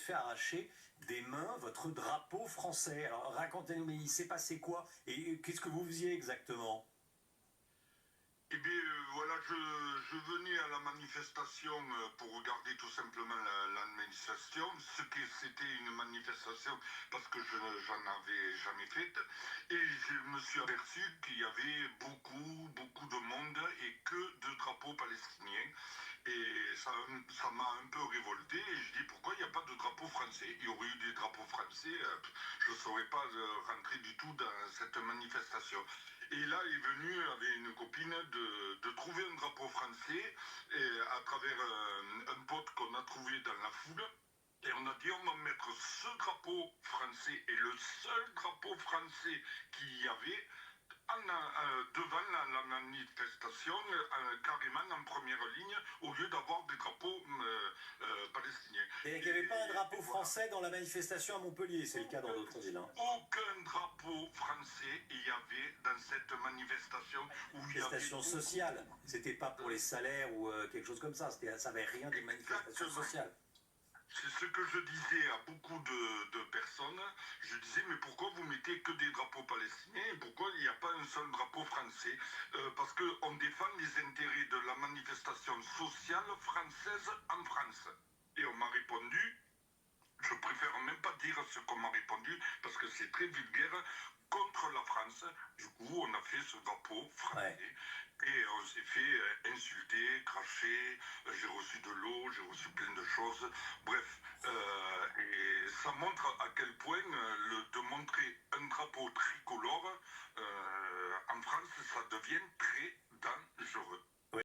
fait arracher des mains votre drapeau français. Alors racontez-nous, mais il s'est passé quoi? Et qu'est-ce que vous faisiez exactement? Eh bien, voilà, je venais à la manifestation pour regarder tout simplement la manifestation, ce que c'était une manifestation parce que j'en avais jamais faite, et je me suis aperçu qu'il y avait beaucoup de monde et que de drapeaux palestiniens, et ça m'a un peu révolté, et je dis pourquoi il n'y a pas de drapeau français? Il y aurait eu des drapeaux français, je ne saurais pas rentrer du tout dans cette manifestation. Et là est venu avec une copine de trouver un drapeau français et à travers un pote qu'on a trouvé dans la foule. Et on a dit on va mettre ce drapeau français et le seul drapeau français qu'il y avait devant la manifestation, carrément en première ligne, au lieu d'avoir des drapeaux palestiniens. Et qu'il n'y avait pas un drapeau Voilà. français dans la manifestation à Montpellier, c'est le cas dans d'autres villes. Hein. Aucun drapeau français il y avait dans cette manifestation où il y avait Manifestation sociale, c'était pas pour les salaires ou quelque chose comme ça, ça n'avait rien de manifestation sociale. C'est ce que je disais à beaucoup de personnes. Je disais, mais pourquoi vous mettez que des drapeaux palestiniens et pourquoi il n'y a pas un seul drapeau français? Parce qu'on défend les intérêts de la manifestation sociale française en France. Et on m'a répondu, je préfère même pas dire ce qu'on m'a répondu parce que c'est très vulgaire, contre la France. Du coup, on a fait ce drapeau français. Ouais. Et on s'est fait insulter, cracher, j'ai reçu de l'eau, j'ai reçu plein de choses. Bref, et ça montre à quel point de montrer un drapeau tricolore en France, ça devient très dangereux.